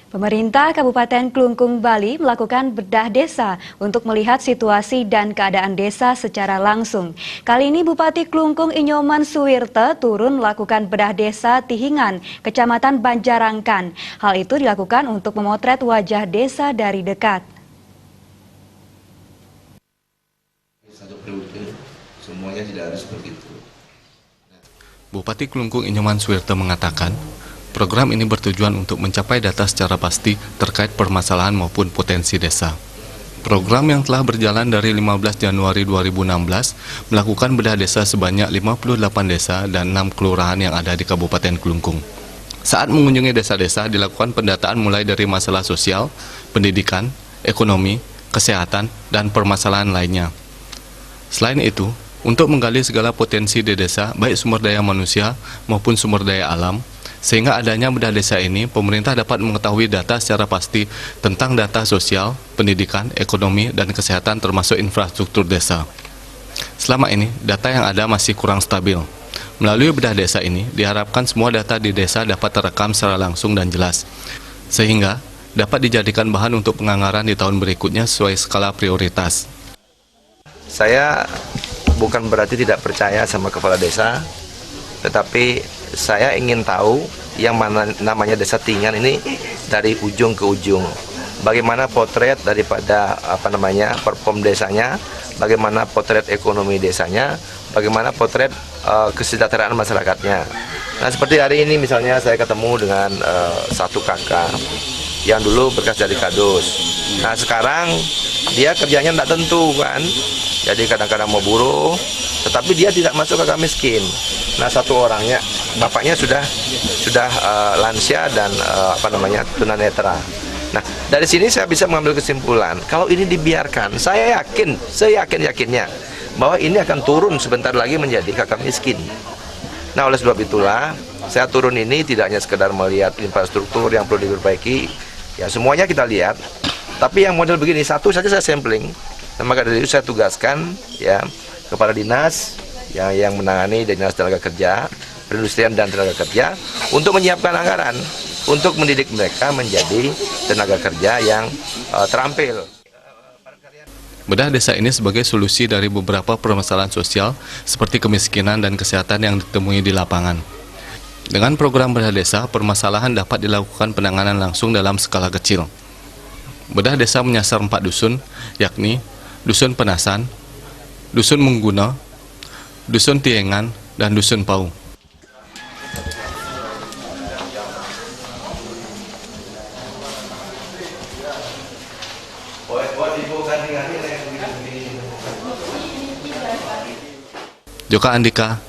Pemerintah Kabupaten Klungkung, Bali melakukan bedah desa untuk melihat situasi dan keadaan desa secara langsung. Kali ini Bupati Klungkung Inyoman Suwirte turun melakukan bedah desa Tihingan, Kecamatan Banjarangkan. Hal itu dilakukan untuk memotret wajah desa dari dekat. Satu periode, semuanya tidak harus begitu. Bupati Klungkung Inyoman Suwirte mengatakan, program ini bertujuan untuk mencapai data secara pasti terkait permasalahan maupun potensi desa. Program yang telah berjalan dari 15 Januari 2016 melakukan bedah desa sebanyak 58 desa dan 6 kelurahan yang ada di Kabupaten Klungkung. Saat mengunjungi desa-desa dilakukan pendataan mulai dari masalah sosial, pendidikan, ekonomi, kesehatan, dan permasalahan lainnya. Selain itu, untuk menggali segala potensi di desa, baik sumber daya manusia maupun sumber daya alam, sehingga adanya bedah desa ini, pemerintah dapat mengetahui data secara pasti tentang data sosial, pendidikan, ekonomi, dan kesehatan termasuk infrastruktur desa. Selama ini, data yang ada masih kurang stabil. Melalui bedah desa ini, diharapkan semua data di desa dapat terekam secara langsung dan jelas, sehingga dapat dijadikan bahan untuk penganggaran di tahun berikutnya sesuai skala prioritas. Saya bukan berarti tidak percaya sama kepala desa, tetapi saya ingin tahu yang mana namanya desa Tihingan ini dari ujung ke ujung. Bagaimana potret daripada perform desanya, bagaimana potret ekonomi desanya, bagaimana potret kesejahteraan masyarakatnya. Nah, seperti hari ini misalnya saya ketemu dengan satu kakak yang dulu bekas jadi kadus. Nah, sekarang dia kerjanya tidak tentu kan. Jadi kadang-kadang mau buruh, tetapi dia tidak masuk kakak miskin. Nah, satu orangnya, bapaknya sudah lansia dan tunanetra. Nah, dari sini saya bisa mengambil kesimpulan, kalau ini dibiarkan, saya yakin-yakinnya bahwa ini akan turun sebentar lagi menjadi kakak miskin. Nah, oleh sebab itulah saya turun ini tidak hanya sekedar melihat infrastruktur yang perlu diperbaiki, ya semuanya kita lihat. Tapi yang model begini satu saja saya sampling. Nah, maka dari itu saya tugaskan ya kepada dinas yang menangani Dinas Tenaga Kerja, Perindustrian dan Tenaga Kerja untuk menyiapkan anggaran untuk mendidik mereka menjadi tenaga kerja yang terampil. Bedah desa ini sebagai solusi dari beberapa permasalahan sosial seperti kemiskinan dan kesehatan yang ditemui di lapangan. Dengan program bedah desa, permasalahan dapat dilakukan penanganan langsung dalam skala kecil. Bedah desa menyasar 4 dusun, yakni Dusun Penasan, Dusun Mungguna, Dusun Tihingan, dan Dusun Pau. Joka Andika,